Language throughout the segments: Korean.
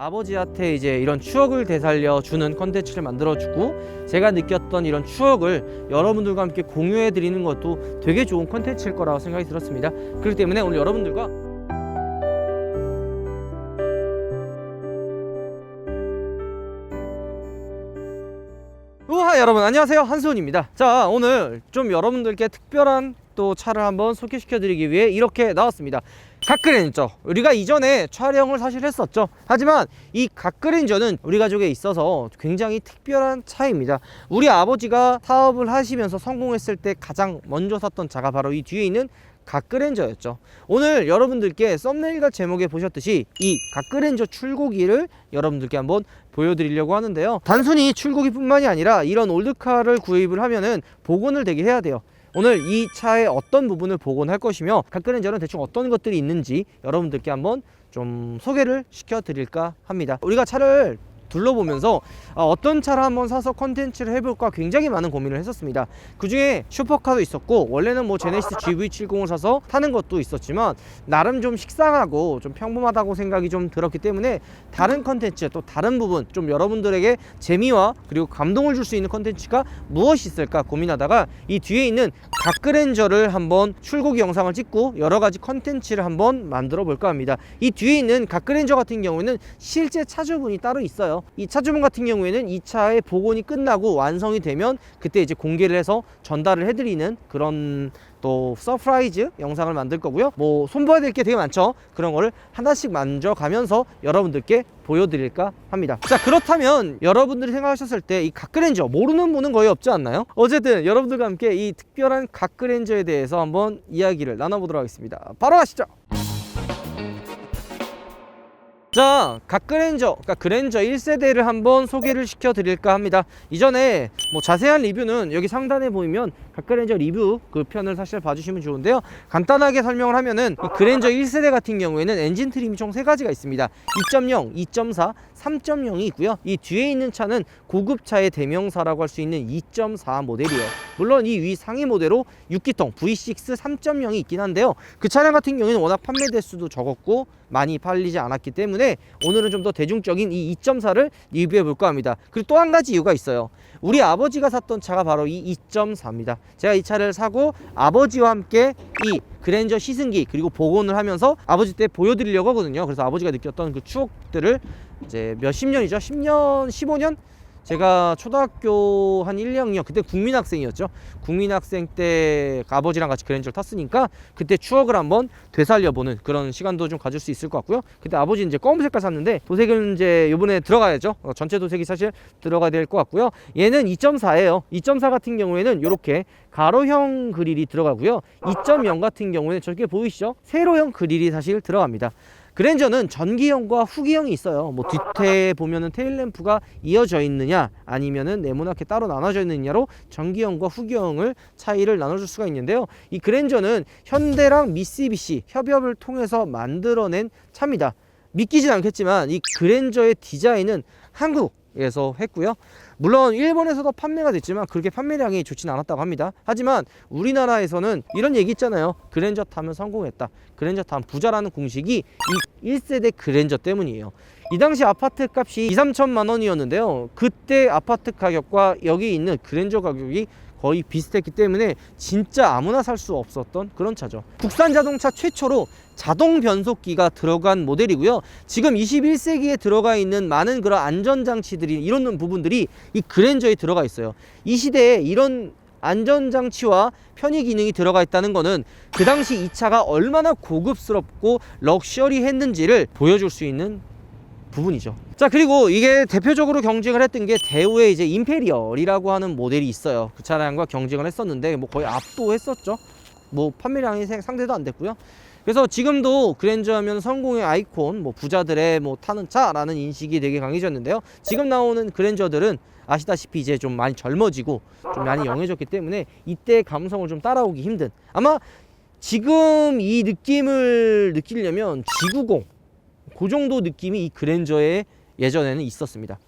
아버지한테 이제 이런 추억을 되살려 주는 컨텐츠를 만들어주고, 제가 느꼈던 이런 추억을 여러분들과 함께 공유해 드리는 것도 되게 좋은 컨텐츠일 거라고 생각이 들었습니다. 그렇기 때문에 오늘 여러분들과 우하, 여러분 안녕하세요, 한수훈입니다. 자, 오늘 좀 여러분들께 특별한 또 차를 한번 소개시켜 드리기 위해 이렇게 나왔습니다. 갓그레인저, 우리가 이전에 촬영을 사실 했었죠. 하지만 이 갓그레인저는 우리 가족에 있어서 굉장히 특별한 차입니다. 우리 아버지가 사업을 하시면서 성공했을 때 가장 먼저 샀던 차가 바로 이 뒤에 있는 갓그레인저였죠. 오늘 여러분들께 썸네일과 제목에 보셨듯이 이 갓그레인저 출고기를 여러분들께 한번 보여드리려고 하는데요. 단순히 출고기 뿐만이 아니라 이런 올드카를 구입을 하면은 복원을 되게 해야 돼요. 오늘 이 차의 어떤 부분을 복원할 것이며 갓그레인저는 대충 어떤 것들이 있는지 여러분들께 한번 좀 소개를 시켜 드릴까 합니다. 우리가 차를 둘러보면서 어떤 차를 한번 사서 컨텐츠를 해볼까 굉장히 많은 고민을 했었습니다. 그 중에 슈퍼카도 있었고, 원래는 뭐 제네시스 GV70을 사서 타는 것도 있었지만 나름 좀 식상하고 좀 평범하다고 생각이 좀 들었기 때문에 다른 컨텐츠, 또 다른 부분, 좀 여러분들에게 재미와 그리고 감동을 줄 수 있는 컨텐츠가 무엇이 있을까 고민하다가 이 뒤에 있는 갓그레인저를 한번 출고기 영상을 찍고 여러 가지 컨텐츠를 한번 만들어 볼까 합니다. 이 뒤에 있는 갓그레인저 같은 경우에는 실제 차주분이 따로 있어요. 이 차주분 같은 경우에는 이 차의 복원이 끝나고 완성이 되면 그때 이제 공개를 해서 전달을 해드리는 그런 또 서프라이즈 영상을 만들 거고요. 뭐 손봐야 될 게 되게 많죠. 그런 거를 하나씩 만져가면서 여러분들께 보여드릴까 합니다. 자, 그렇다면 여러분들이 생각하셨을 때 이 갓그레인저 모르는 분은 거의 없지 않나요? 어쨌든 여러분들과 함께 이 특별한 갓그레인저에 대해서 한번 이야기를 나눠보도록 하겠습니다. 바로 가시죠. 자, 갓그레인저, 그러니까 그랜저 1세대를 한번 소개를 시켜 드릴까 합니다. 이전에 뭐 자세한 리뷰는 여기 상단에 보이면 갓그레인저 리뷰 그 편을 사실 봐주시면 좋은데요. 간단하게 설명을 하면은 이 그랜저 1세대 같은 경우에는 엔진 트림이 총 3가지가 있습니다. 2.0, 2.4, 3.0이 있고요. 이 뒤에 있는 차는 고급차의 대명사라고 할 수 있는 2.4 모델이에요. 물론 이 위 상위 모델로 6기통 V6 3.0이 있긴 한데요. 그 차량 같은 경우에는 워낙 판매 대수도 적었고 많이 팔리지 않았기 때문에 오늘은 좀 더 대중적인 이 2.4를 리뷰해 볼까 합니다. 그리고 또 한 가지 이유가 있어요. 우리 아버지가 샀던 차가 바로 이 2.4입니다. 제가 이 차를 사고 아버지와 함께 이 그랜저 시승기 그리고 복원을 하면서 아버지 때 보여드리려고 하거든요. 그래서 아버지가 느꼈던 그 추억들을 이제 몇십 년이죠. 10년, 15년? 제가 초등학교 한 1, 2학년, 그때 국민학생이었죠. 국민학생 때 아버지랑 같이 그랜저를 탔으니까 그때 추억을 한번 되살려보는 그런 시간도 좀 가질 수 있을 것 같고요. 그때 아버지 이제 검은 색깔 샀는데 도색은 이제 이번에 들어가야죠. 전체 도색이 사실 들어가야 될 것 같고요. 얘는 2.4예요. 2.4 같은 경우에는 이렇게 가로형 그릴이 들어가고요. 2.0 같은 경우에는 저렇게 보이시죠? 세로형 그릴이 사실 들어갑니다. 그랜저는 전기형과 후기형이 있어요. 뭐 뒤에 보면은 테일램프가 이어져 있느냐 아니면은 네모나게 따로 나눠져 있느냐로 전기형과 후기형을 차이를 나눠줄 수가 있는데요. 이 그랜저는 현대랑 미쓰비시 협업을 통해서 만들어낸 차입니다. 믿기진 않겠지만 이 그랜저의 디자인은 한국에서 했고요. 물론 일본에서도 판매가 됐지만 그렇게 판매량이 좋진 않았다고 합니다. 하지만 우리나라에서는 이런 얘기 있잖아요. 그랜저 타면 성공했다, 그랜저 타면 부자라는 공식이 이 1세대 그랜저 때문이에요. 이 당시 아파트 값이 2, 3천만 원이었는데요. 그때 아파트 가격과 여기 있는 그랜저 가격이 거의 비슷했기 때문에 진짜 아무나 살 수 없었던 그런 차죠. 국산 자동차 최초로 자동 변속기가 들어간 모델이고요. 지금 21세기에 들어가 있는 많은 그런 안전장치들이 이런 부분들이 이 그랜저에 들어가 있어요. 이 시대에 이런 안전장치와 편의 기능이 들어가 있다는 거는 그 당시 이 차가 얼마나 고급스럽고 럭셔리했는지를 보여줄 수 있는 부분이죠. 자, 그리고 이게 대표적으로 경쟁을 했던 게 대우의 이제 임페리얼이라고 하는 모델이 있어요. 그 차량과 경쟁을 했었는데 뭐 거의 압도했었죠. 뭐 판매량이 상대도 안 됐고요. 그래서 지금도 그랜저 하면 성공의 아이콘, 뭐 부자들의 뭐 타는 차라는 인식이 되게 강해졌는데요. 지금 나오는 그랜저들은 아시다시피 이제 좀 많이 젊어지고 좀 많이 영해졌기 때문에 이때의 감성을 좀 따라오기 힘든, 아마 지금 이 느낌을 느끼려면 G90 그 정도 느낌이 이 그랜저의 예전에는 있었습니다.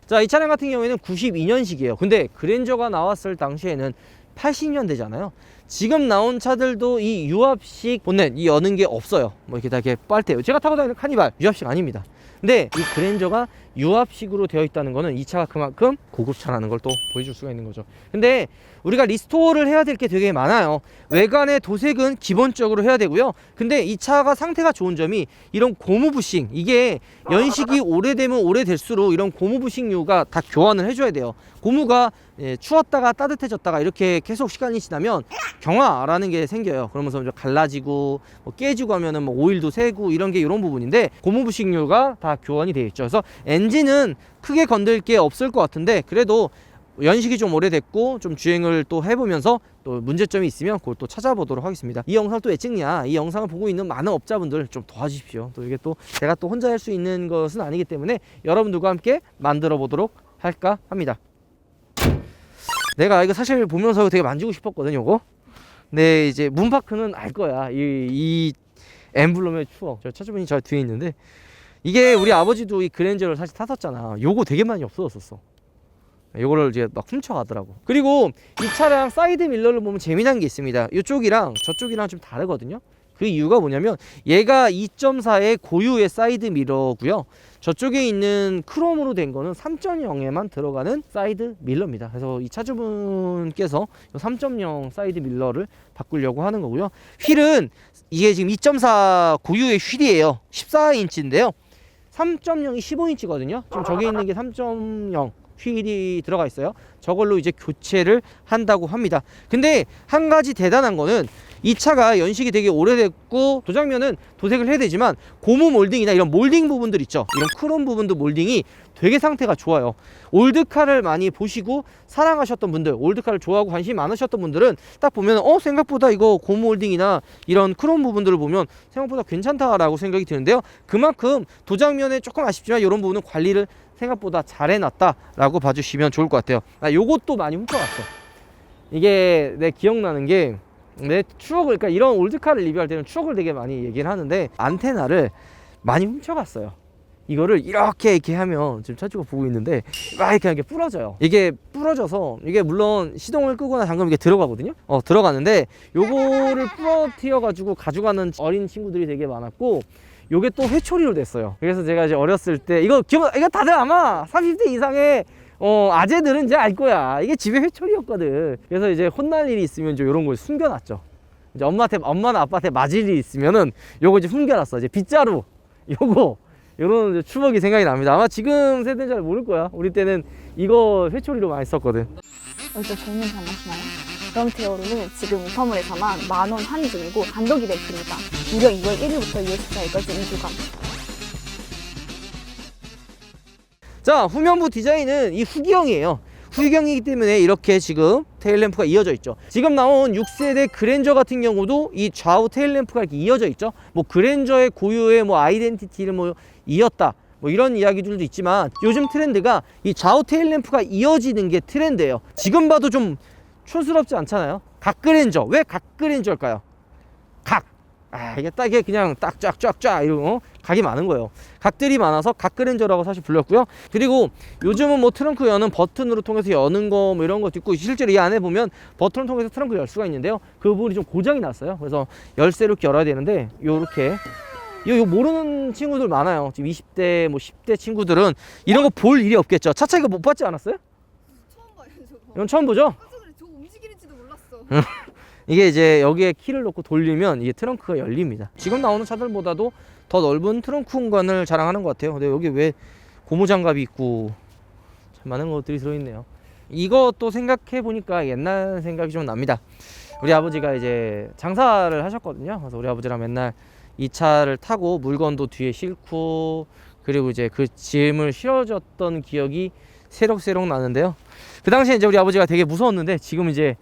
자, 이 차량 같은 경우에는 92년식이에요. 근데 그랜저가 나왔을 당시에는 80년대잖아요. 지금 나온 차들도 이 유압식 본넷 이 여는 게 없어요. 뭐 이렇게 다 이렇게 빨대요. 제가 타고 다니는 카니발 유압식 아닙니다. 근데 이 그랜저가 유압식으로 되어 있다는 거는 이 차가 그만큼 고급차라는 걸 또 보여줄 수가 있는 거죠. 근데 우리가 리스토어를 해야 될 게 되게 많아요. 외관의 도색은 기본적으로 해야 되고요. 근데 이 차가 상태가 좋은 점이 이런 고무 부싱, 이게 연식이 오래되면 오래될수록 이런 고무 부싱류가 다 교환을 해줘야 돼요. 고무가 추웠다가 따뜻해졌다가 이렇게 계속 시간이 지나면 경화라는 게 생겨요. 그러면서 갈라지고 뭐 깨지고 하면은 뭐 오일도 새고 이런 게 이런 부분인데, 고무 부식류가 다 교환이 되어 있죠. 그래서 엔진은 크게 건들 게 없을 것 같은데, 그래도 연식이 좀 오래됐고 좀 주행을 또 해보면서 또 문제점이 있으면 그걸 또 찾아보도록 하겠습니다. 이 영상을 또 왜 찍냐, 이 영상을 보고 있는 많은 업자분들 좀 도와주십시오. 또 이게 또 제가 또 혼자 할 수 있는 것은 아니기 때문에 여러분들과 함께 만들어 보도록 할까 합니다. 내가 이거 사실 보면서 되게 만지고 싶었거든, 요거. 근데 이제 문파크는 알 거야. 이 엠블럼의 추억. 저 차주분이 저 뒤에 있는데, 이게 우리 아버지도 이 그랜저를 사실 탔었잖아. 요거 되게 많이 없어졌었어. 요거를 이제 막 훔쳐가더라고. 그리고 이 차량 사이드 밀러를 보면 재미난 게 있습니다. 이쪽이랑 저쪽이랑 좀 다르거든요. 그 이유가 뭐냐면 얘가 2.4의 고유의 사이드 미러고요. 저쪽에 있는 크롬으로 된 거는 3.0에만 들어가는 사이드 밀러입니다. 그래서 이 차주분께서 3.0 사이드 밀러를 바꾸려고 하는 거고요. 휠은 이게 지금 2.4 고유의 휠이에요. 14인치인데요. 3.0이 15인치거든요. 지금 저기 있는 게 3.0 휠이 들어가 있어요. 저걸로 이제 교체를 한다고 합니다. 근데 한 가지 대단한 거는 이 차가 연식이 되게 오래됐고 도장면은 도색을 해야 되지만 고무 몰딩이나 이런 몰딩 부분들 있죠. 이런 크롬 부분도 몰딩이 되게 상태가 좋아요. 올드카를 많이 보시고 사랑하셨던 분들, 올드카를 좋아하고 관심이 많으셨던 분들은 딱 보면 생각보다 이거 고무 몰딩이나 이런 크롬 부분들을 보면 생각보다 괜찮다라고 생각이 드는데요. 그만큼 도장면에 조금 아쉽지만 이런 부분은 관리를 생각보다 잘 해놨다라고 봐주시면 좋을 것 같아요. 요것도 많이 훔쳐갔어. 이게 내 기억나는 게, 내 추억을, 그러니까 이런 올드카를 리뷰할 때는 추억을 되게 많이 얘기를 하는데, 안테나를 많이 훔쳐갔어요. 이거를 이렇게 하면 지금 차주가 보고 있는데 막 이렇게 부러져요. 이게 부러져서, 이게 물론 시동을 끄거나 잠그면 이게 들어가거든요. 들어가는데 요거를 부러뜨려 가지고 가져가는 어린 친구들이 되게 많았고, 요게 또 회초리로 됐어요. 그래서 제가 이제 어렸을 때 이거 다들 아마 30대 이상의 아재들은 이제 알 거야. 이게 집에 회초리였거든. 그래서 이제 혼날 일이 있으면 이제 요런 걸 숨겨놨죠. 이제 엄마나 아빠한테 맞을 일이 있으면은 요거 이제 숨겨놨어. 이제 빗자루 요런 추억이 생각이 납니다. 아마 지금 세대는 잘 모를 거야. 우리 때는 이거 회초리로 많이 썼거든. 어디서 좋은 차 마시나요? 그럼 대여로는 지금 우파몰에서만 만원 할인 중이고 단독 이벤트입니다. 무려 2월 1일부터 2월 14일까지 2주간. 자, 후면부 디자인은 이 후기형이에요. 후기형이기 때문에 이렇게 지금 테일램프가 이어져 있죠. 지금 나온 6세대 그랜저 같은 경우도 이 좌우 테일램프가 이렇게 이어져 있죠. 뭐 그랜저의 고유의 뭐 아이덴티티를 뭐 이었다, 뭐 이런 이야기들도 있지만, 요즘 트렌드가 이 좌우 테일램프가 이어지는 게 트렌드예요. 지금 봐도 좀 촌스럽지 않잖아요. 각그랜저. 왜 각그랜저일까요? 이게 그냥 딱 쫙쫙쫙 이러고 각이 많은 거예요. 각들이 많아서 각그랜저라고 사실 불렸고요. 그리고 요즘은 뭐 트렁크 여는 버튼으로 통해서 여는 거 뭐 이런 것도 있고, 실제로 이 안에 보면 버튼을 통해서 트렁크를 열 수가 있는데요. 그 부분이 좀 고장이 났어요. 그래서 열쇠로 이렇게 열어야 되는데, 요렇게 이거 모르는 친구들 많아요. 지금 20대 뭐 10대 친구들은 이런 거 볼 일이 없겠죠. 차차 이거 못 봤지 않았어요? 처음 봐요, 저거. 이건 처음 보죠? 깜짝 놀래. 저거 움직이는지도 몰랐어. 이게 이제 여기에 키를 넣고 돌리면 이게 트렁크가 열립니다. 지금 나오는 차들보다도 더 넓은 트렁크 공간을 자랑하는 것 같아요. 근데 여기 왜 고무장갑이 있고 참 많은 것들이 들어있네요. 이것도 생각해 보니까 옛날 생각이 좀 납니다. 우리 아버지가 이제 장사를 하셨거든요. 그래서 우리 아버지랑 맨날 이 차를 타고 물건도 뒤에 싣고, 그리고 이제 그 짐을 실어줬던 기억이 새록새록 나는데요. 그 당시에 이제 우리 아버지가 되게 무서웠는데, 지금 이제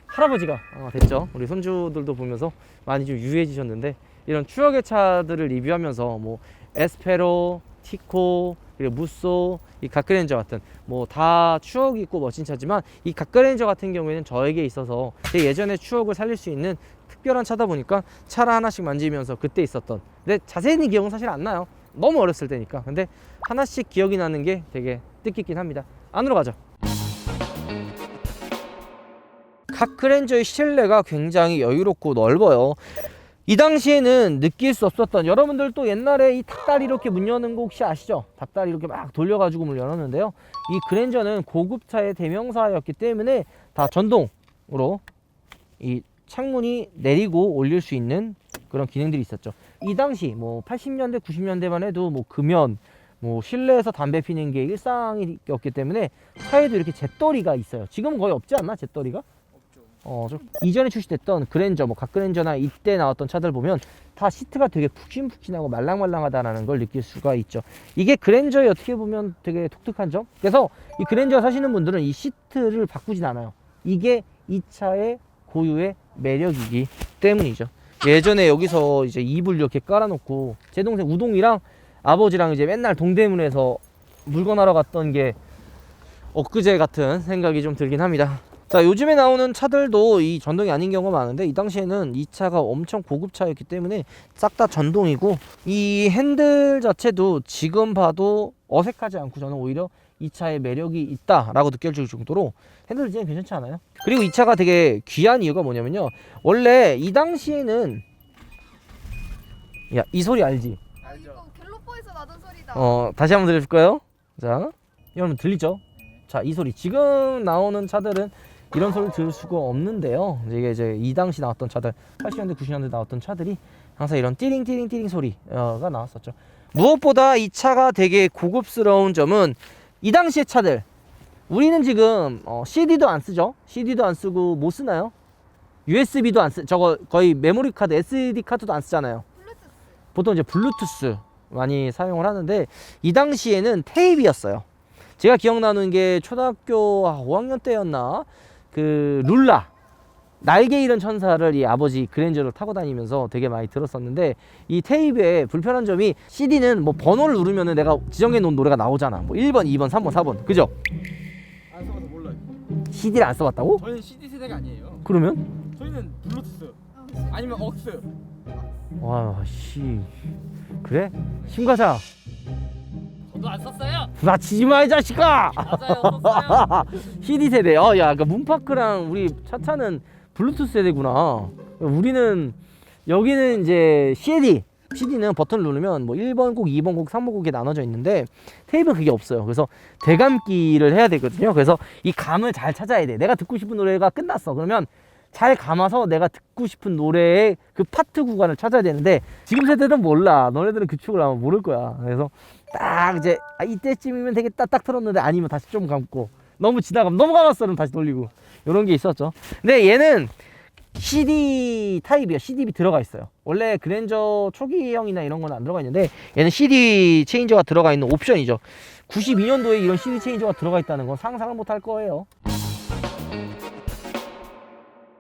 할아버지가 됐죠. 우리 손주들도 보면서 많이 좀 유해지셨는데, 이런 추억의 차들을 리뷰하면서 뭐 에스페로, 티코, 그리고 무쏘, 이 각그랜저 같은 뭐 다 추억이 있고 멋진 차지만, 이 각그랜저 같은 경우에는 저에게 있어서 제 예전의 추억을 살릴 수 있는 특별한 차다 보니까 차를 하나씩 만지면서 그때 있었던, 근데 자세히 기억은 사실 안 나요. 너무 어렸을 때니까. 근데 하나씩 기억이 나는 게 되게 뜻깊긴 합니다. 안으로 가죠. 각그랜저의 실내가 굉장히 여유롭고 넓어요. 이 당시에는 느낄 수 없었던, 여러분들 또 옛날에 이 닭다리 이렇게 문 여는 거 혹시 아시죠? 닭다리 이렇게 막 돌려가지고 문 열었는데요. 이 그랜저는 고급차의 대명사였기 때문에 다 전동으로 이 창문이 내리고 올릴 수 있는 그런 기능들이 있었죠. 이 당시 뭐 80년대 90년대만 해도 뭐 금연, 뭐 실내에서 담배 피는 게 일상이었기 때문에 차에도 이렇게 잿더리가 있어요. 지금은 거의 없지 않나, 잿더리가? 좀 이전에 출시됐던 그랜저, 뭐 갓그랜저나 이때 나왔던 차들 보면 다 시트가 되게 푹신푹신하고 말랑말랑하다는 걸 느낄 수가 있죠. 이게 그랜저의 어떻게 보면 되게 독특한 점. 그래서 이 그랜저 사시는 분들은 이 시트를 바꾸진 않아요. 이게 이 차의 고유의 매력이기 때문이죠. 예전에 여기서 이제 이불 이렇게 깔아놓고 제 동생 우동이랑 아버지랑 이제 맨날 동대문에서 물건하러 갔던 게 엊그제 같은 생각이 좀 들긴 합니다. 자, 요즘에 나오는 차들도 이 전동이 아닌 경우가 많은데 이 당시에는 이 차가 엄청 고급차였기 때문에 싹 다 전동이고, 이 핸들 자체도 지금 봐도 어색하지 않고 저는 오히려 이 차의 매력이 있다라고 느껴질 정도로 핸들 디자인 괜찮지 않아요? 그리고 이 차가 되게 귀한 이유가 뭐냐면요, 원래 이 당시에는, 야, 이 소리 알지? 이거 갤로퍼에서 나던 소리다. 다시 한번 들려줄까요? 자, 여러분 들리죠? 자, 이 소리. 지금 나오는 차들은 이런 소리를 들을 수가 없는데요. 이게 이제 이 당시 나왔던 차들, 80년대 90년대 나왔던 차들이 항상 이런 띠링띠링띠링 소리가 나왔었죠. 무엇보다 이 차가 되게 고급스러운 점은 이 당시의 차들, 우리는 지금 CD도 안 쓰죠. CD도 안 쓰고 뭐 쓰나요? USB도 안 쓰, 저거 거의 메모리 카드, SD 카드도 안 쓰잖아요. 블루투스. 보통 이제 블루투스 많이 사용을 하는데 이 당시에는 테이프였어요. 제가 기억나는 게 초등학교 5학년 때였나, 그 룰라, 날개 잃은 천사를 이 아버지 그랜저를 타고 다니면서 되게 많이 들었었는데, 이 테이프의 불편한 점이 CD는 뭐 번호를 누르면은 내가 지정해 놓은 노래가 나오잖아. 뭐 1번, 2번, 3번, 4번. 그죠? 안 써봐서 몰라요. CD를 안 써봤다고? 저희는 CD 세대가 아니에요. 그러면? 저희는 블루투스 아니면 억스. 와, 씨. 그래? 심가사. 저도 안 썼어요. 부딪히지 마, 이 자식아! 맞아요, 썼어요. CD 세대. 야, 그러니까 문파크랑 우리 차차는 블루투스 세대구나. 우리는 여기는 이제 CD는 버튼을 누르면 뭐 1번 곡, 2번 곡, 3번 곡이 나눠져 있는데 테이프는 그게 없어요. 그래서 대감기를 해야 되거든요. 그래서 이 감을 잘 찾아야 돼. 내가 듣고 싶은 노래가 끝났어. 그러면 잘 감아서 내가 듣고 싶은 노래의 그 파트 구간을 찾아야 되는데 지금 세대들은 몰라. 너네들은 그 축을 아마 모를 거야. 그래서 딱 이제 이때쯤이면 되겠다 딱 틀었는데 아니면 다시 좀 감고, 너무 지나가면 너무 감았어 그럼 다시 돌리고, 이런 게 있었죠. 근데 얘는 CD 타입이야. CD비 들어가 있어요. 원래 그랜저 초기형이나 이런 건 안 들어가 있는데 얘는 CD 체인저가 들어가 있는 옵션이죠. 92년도에 이런 CD 체인저가 들어가 있다는 건 상상을 못 할 거예요.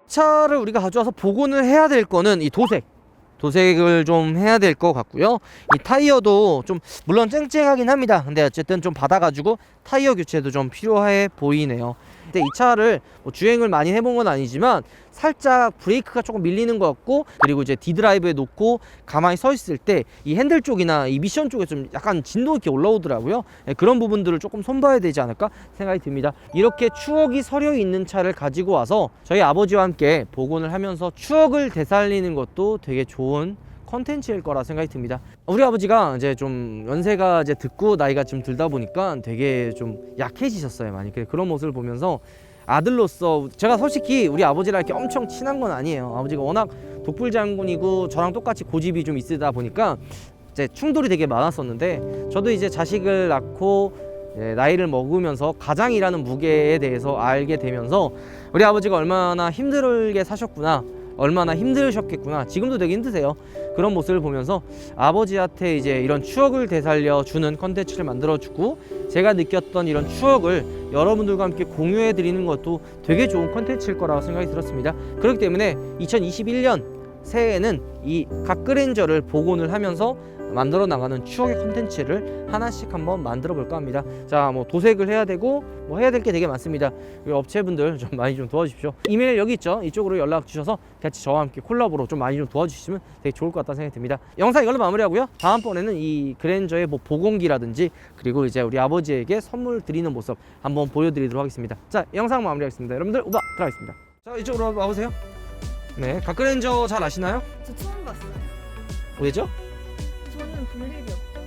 차를 우리가 가져와서 복원을 해야 될 거는 이 도색을 좀 해야 될 것 같고요. 이 타이어도 좀 물론 쨍쨍하긴 합니다. 근데 어쨌든 좀 받아가지고 타이어 교체도 좀 필요해 보이네요. 근데 이 차를 뭐 주행을 많이 해본 건 아니지만 살짝 브레이크가 조금 밀리는 것 같고, 그리고 이제 D드라이브에 놓고 가만히 서 있을 때 이 핸들 쪽이나 이 미션 쪽에 좀 약간 진도 있게 올라오더라고요. 그런 부분들을 조금 손봐야 되지 않을까 생각이 듭니다. 이렇게 추억이 서려 있는 차를 가지고 와서 저희 아버지와 함께 복원을 하면서 추억을 되살리는 것도 되게 좋은 컨텐츠일 거라 생각이 듭니다. 우리 아버지가 이제 좀 연세가 이제 듣고 나이가 좀 들다 보니까 되게 좀 약해지셨어요, 많이. 그런 모습을 보면서 아들로서, 제가 솔직히 우리 아버지랑 이렇게 엄청 친한 건 아니에요. 아버지가 워낙 독불장군이고 저랑 똑같이 고집이 좀 있으다 보니까 이제 충돌이 되게 많았었는데, 저도 이제 자식을 낳고 나이를 먹으면서 가장이라는 무게에 대해서 알게 되면서 우리 아버지가 얼마나 힘들게 사셨구나, 얼마나 힘드셨겠구나, 지금도 되게 힘드세요. 그런 모습을 보면서 아버지한테 이제 이런 추억을 되살려 주는 컨텐츠를 만들어주고, 제가 느꼈던 이런 추억을 여러분들과 함께 공유해 드리는 것도 되게 좋은 컨텐츠일 거라고 생각이 들었습니다. 그렇기 때문에 2021년 새해에는 이 갓그랜저를 복원을 하면서 만들어 나가는 추억의 컨텐츠를 하나씩 한번 만들어 볼까 합니다. 자, 뭐 도색을 해야 되고 뭐 해야 될 게 되게 많습니다. 업체분들 좀 많이 좀 도와주십시오. 이메일 여기 있죠. 이쪽으로 연락 주셔서 같이 저와 함께 콜라보로 좀 많이 좀 도와주시면 되게 좋을 것 같다는 생각이 듭니다. 영상 이걸로 마무리하고요. 다음번에는 이 그랜저의 뭐 복원기라든지, 그리고 이제 우리 아버지에게 선물 드리는 모습 한번 보여드리도록 하겠습니다. 자, 영상 마무리하겠습니다. 여러분들 오바 들어가겠습니다. 자, 이쪽으로 와보세요. 네, 가크레인저 잘 아시나요? 저 처음 봤어요. 왜죠? 저는 볼 일이 없죠.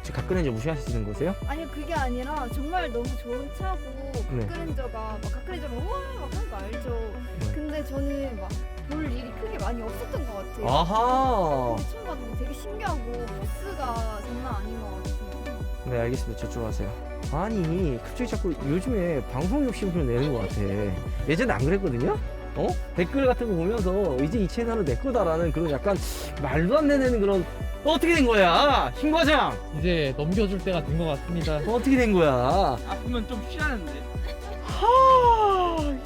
지금 가크레인저 무시하시는 거세요? 아니 그게 아니라 정말 너무 좋은 차고 네. 가크렌저가 막 가크렌저가 우와 막 하는 거 알죠. 네. 근데 저는 막 볼 일이 크게 많이 없었던 것 같아요. 아하. 근데 처음 봤는데 되게 신기하고 포스가 장난 아닌 것 같아요. 네, 알겠습니다. 저쪽하세요. 아니, 갑자기 자꾸 요즘에 방송 욕심을 내는 것 같아. 예전에 안 그랬거든요? 어? 댓글 같은 거 보면서 이제 이 채널은 내 거다라는 그런 약간 말도 안 되는 그런 어떻게 된 거야? 힘 과장! 이제 넘겨줄 때가 된 것 같습니다. 어떻게 된 거야? 아프면 좀 쉬라는데. 하...